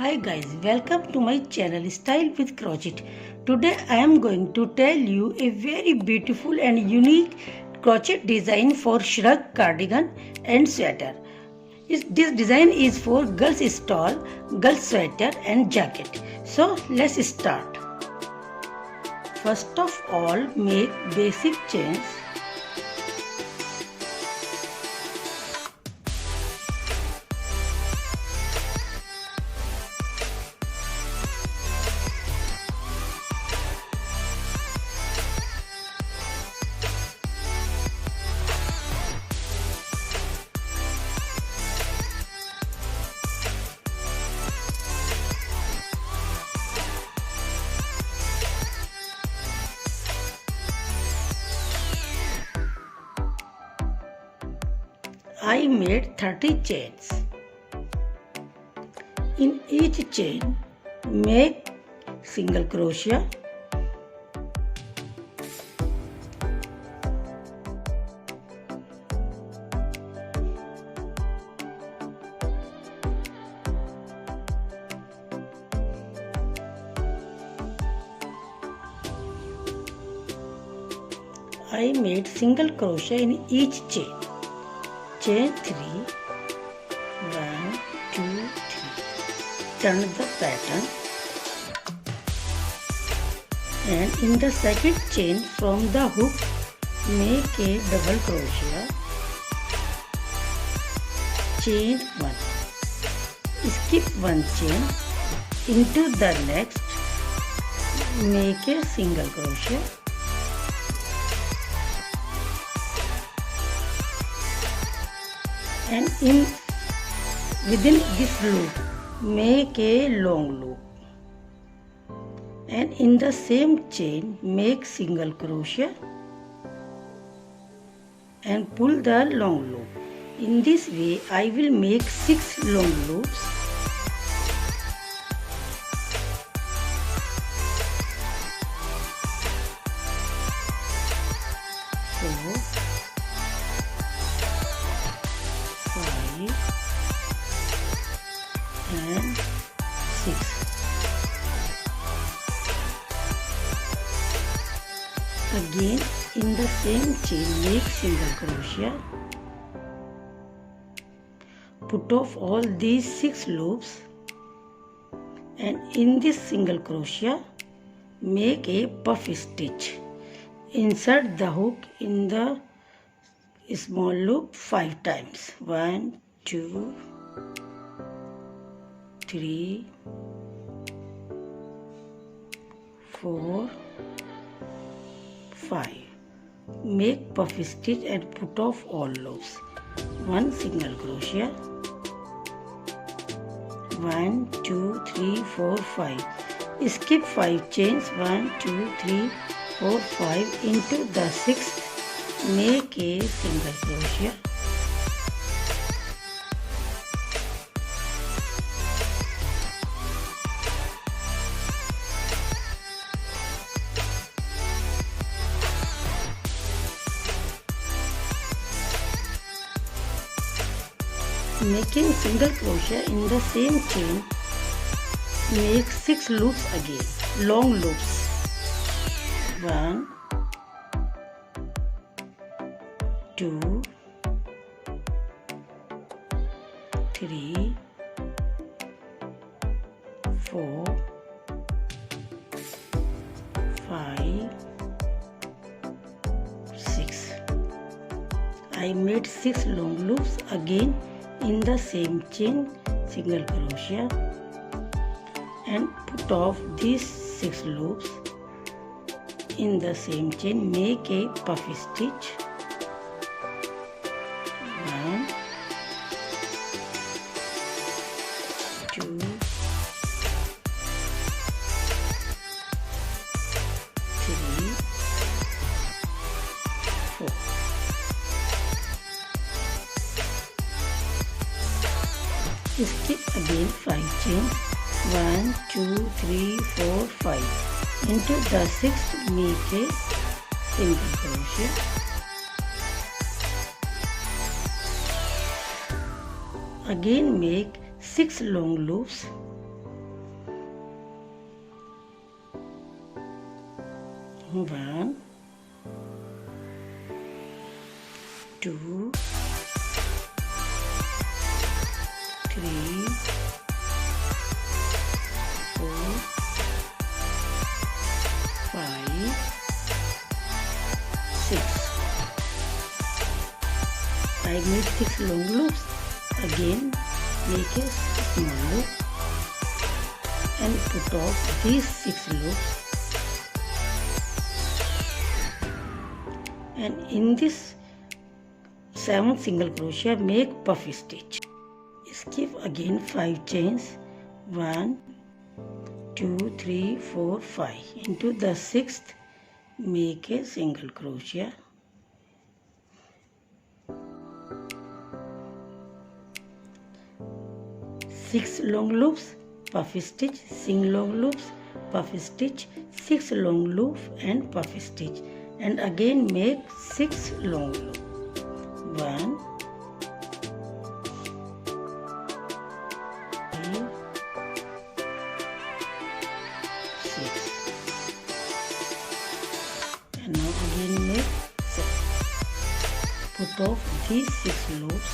Hi guys, welcome to my channel Style with Crochet. Today I am going to tell you a very beautiful and unique crochet design for shrug, cardigan and sweater. This design is for girls stall, girls sweater and jacket. So let's start. First of all, make basic chains. I made 30 chains. In each chain, make single crochet. I made single crochet in each chain. Chain 3, 1, 2, 3. Turn the pattern and in the second chain from the hook make a double crochet. Chain 1. Skip one chain. Into the next make a single crochet. And within this loop make a long loop, and in the same chain make single crochet and pull the long loop. In this way I will make 6 long loops. And 6. Again in the same chain make single crochet. Put off all these 6 loops and in this single crochet make a puff stitch. Insert the hook in the small loop 5 times. 1, 2, 3, 4, 5. Make puff stitch and put off all loops. 1 single crochet. 1, 2, 3, 4, 5. Skip 5 chains. 1, 2, 3, 4, 5. Into the 6th make a single crochet. Making single crochet in the same chain, make 6 loops again, long loops. 1, 2, 3, 4, 5, 6. I made 6 long loops again in the same chain, single crochet and put off these 6 loops. In the same chain make a puff stitch. 1, 2, 3, 4. Skip again 5 chains. 1, 2, 3, 4, 5. Into the 6th make a single crochet. Again make 6 long loops. 1, 2, 3, 4, 5, 6. I made 6 long loops. Again make a small loop and put off these 6 loops, and in this 7 single crochet make puff stitch. Skip again 5 chains, 1, 2, 3, 4, 5. Into the 6th make a single crochet, six long loops, puff stitch, 6 long loops, puff stitch, 6 long loop and puff stitch, and again make 6 long loop. 1, 2, 6, and now again make 6. Put off these 6 loops,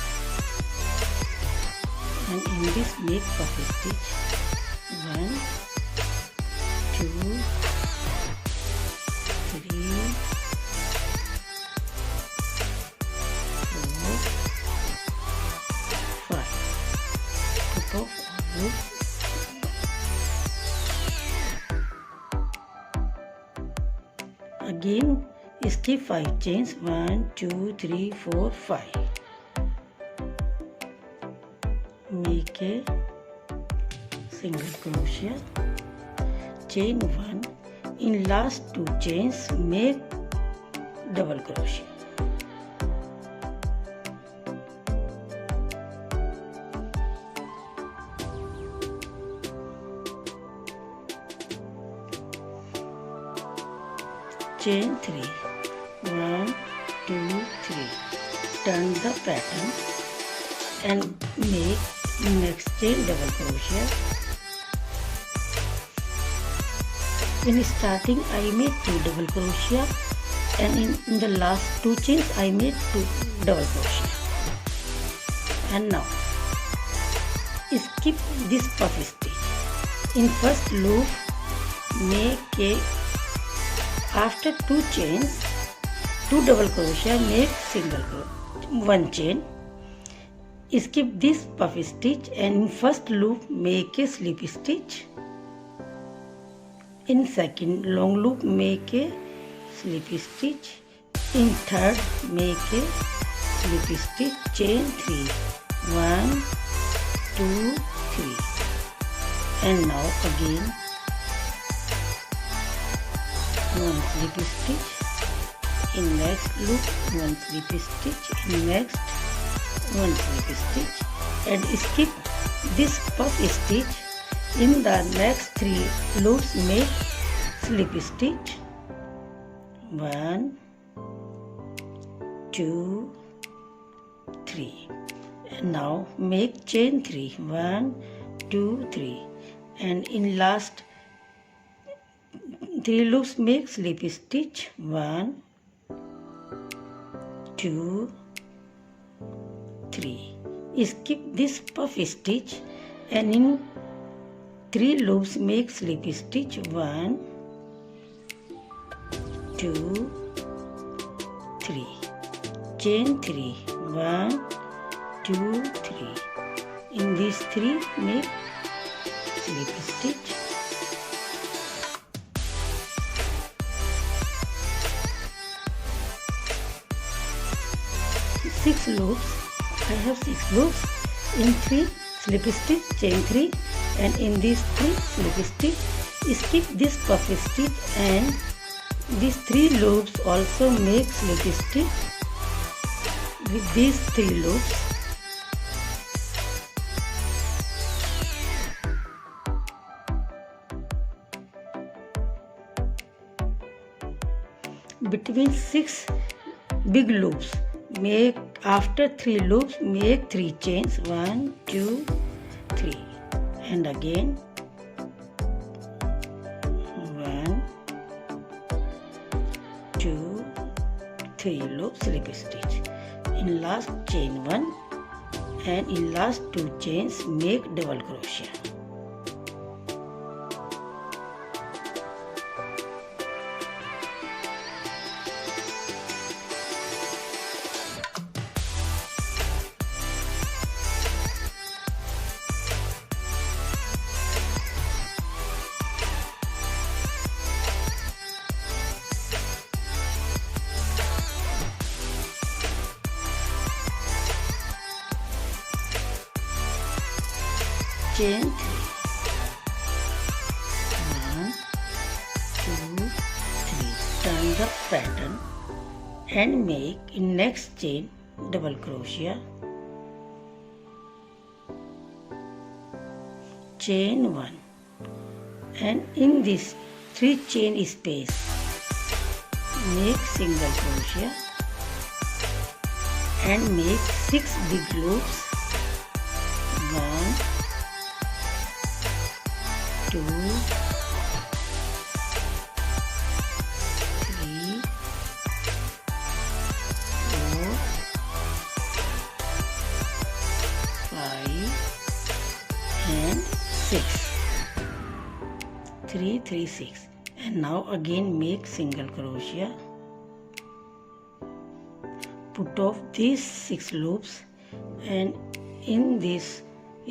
and in this make puff stitch. 1, 2, 3, 4, 5. Put off all loops. Again skip 5 chains, 1, 2, 3, 4, 5. Make a single crochet, chain 1. In last 2 chains make double crochet. Chain 3, 1, 2, 3. Turn the pattern and make next chain double crochet. In starting I made 2 double crochet, and in the last 2 chains I made 2 double crochet. And now skip this puff stitch. In first loop make a, after 2 chains 2 double crochet, make single crochet, 1 chain. Skip this puff stitch, and in first loop make a slip stitch. In second long loop make a slip stitch. In third make a slip stitch, chain 3, 1, 2, 3. And now again 1 slip stitch. In next loop 1 slip stitch. In next 1 slip stitch, and skip this puff stitch. In the next 3 loops make slip stitch. 1, 2, 3. And now make chain 3, 1, 2, 3. And in last 3 loops make slip stitch. 1, 2, 3. Skip this puff stitch, and in 3 loops make slip stitch. 1, 2, 3. Chain 3, 1, 2, 3. In these 3 make slip stitch. Six loops. I have 6 loops. In 3 slip stitch, chain 3, and in these 3 slip stitch. Skip this puff stitch, and these 3 loops also make slip stitch with these 3 loops. Between 6 big loops make, after 3 loops make 3 chains, 1, 2, 3, and again 1, 3 loop slip stitch. In last chain 1 and in last 2 chains make double crochet. Chain 3, 1, 2, 3, turn the pattern and make in next chain double crochet, chain 1 and in this 3 chain space make single crochet and make 6 big loops. 1, 2, 3, 4, 5 and 6. 3, 3, 6. And now again make single crochet. Put off these 6 loops and in this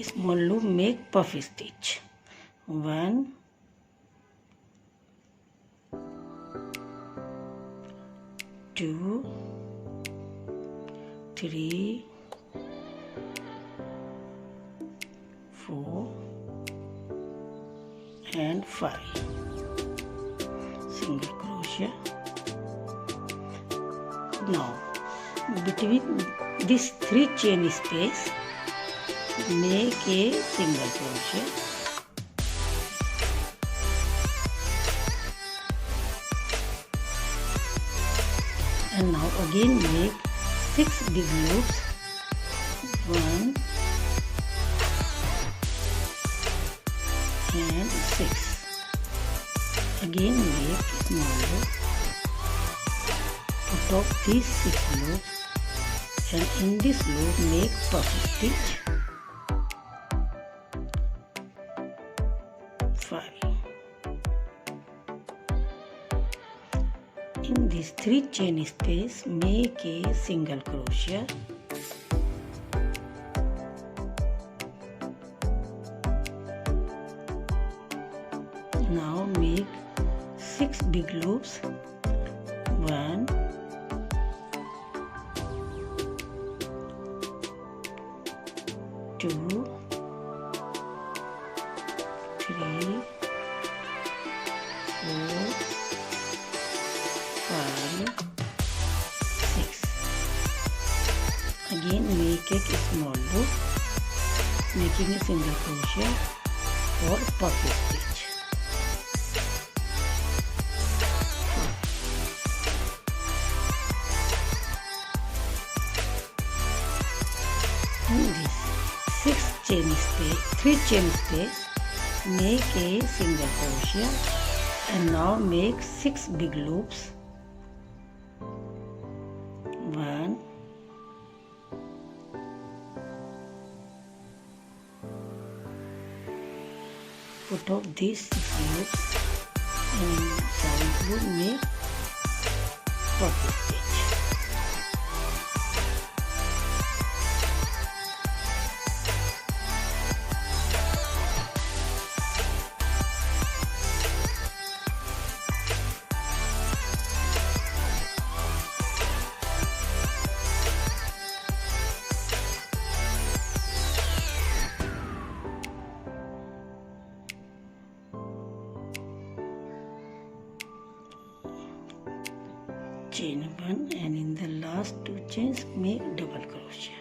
small loop make puff stitch. 1, 2, 3, 4 and 5. Single crochet. Now between this 3 chain space make a single crochet. And now again make 6 big loops. 1 and 6. Again make small loop. Put off these 6 loops and in this loop make puff stitch. 5. In this 3 chain space make a single crochet. Now make 6 big loops. 1, 2, 3, 4, 5, 6. Again make a small loop, making a single crochet for puff stitch. In this 6 chain space, 3 chain space, make a single crochet and now make 6 big loops. 1, 2, put off these 6 loops and inside loop make puff stitch. Chain 1 and in the last 2 chains make double crochet.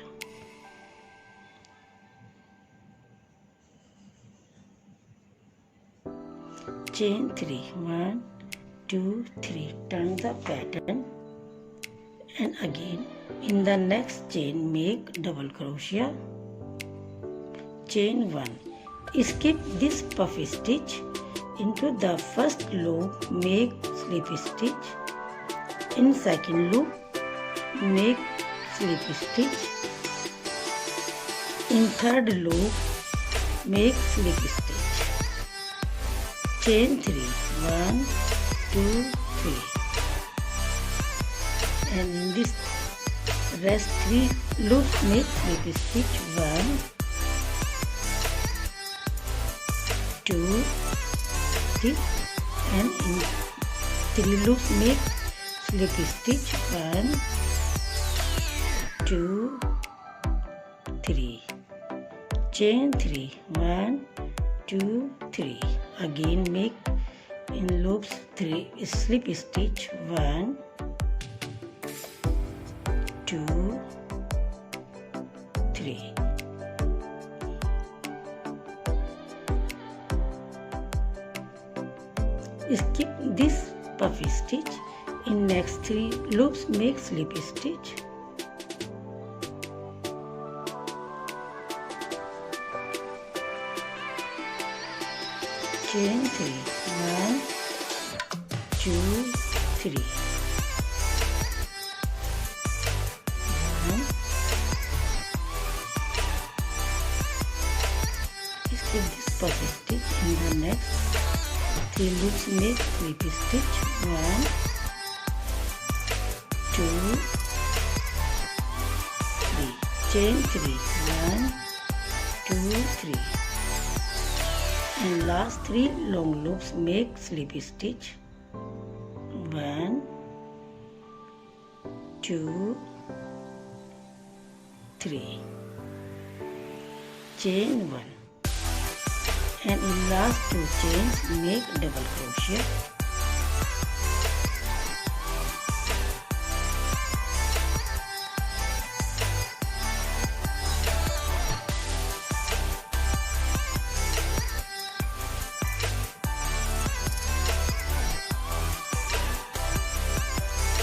Chain 3, 1, 2, 3, turn the pattern and again in the next chain make double crochet. Chain 1, skip this puff stitch, into the first loop make slip stitch. In second loop make slip stitch. In third loop, make slip stitch. Chain 3, 1, 2, 3. And in this rest 3 loops, make slip stitch. 1, 2, 3. And in 3 loops, make slip stitch. 1, 2, 3. Chain 3, 1, 2, 3. Again make in loops 3 slip stitch. 1, 2, 3. Skip this puffy stitch. In next 3 loops, make slip stitch. Chain 3, 1, 2, 3. 1. Skip this puffy stitch. In the next 3 loops, make slip stitch. 1, 2, 3. Chain 3, 1, 2, 3. And last 3 long loops, make slip stitch. 1, 2, 3. Chain 1. And in last 2 chains, make double crochet.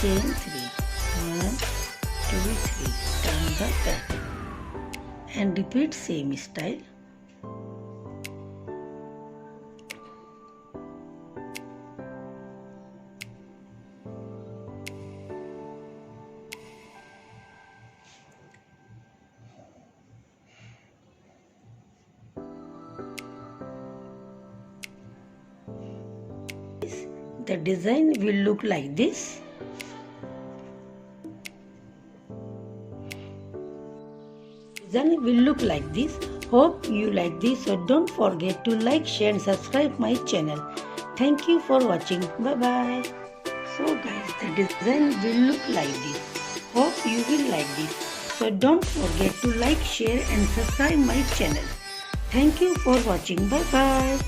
Chain 3, 1, 2, 3. Turn the pattern and repeat same style. The design will look like this. Hope you like this, so don't forget to like, share and subscribe my channel. Thank you for watching. Bye bye. So guys, the design will look like this. Hope you will like this, so don't forget to like, share and subscribe my channel. Thank you for watching. Bye bye.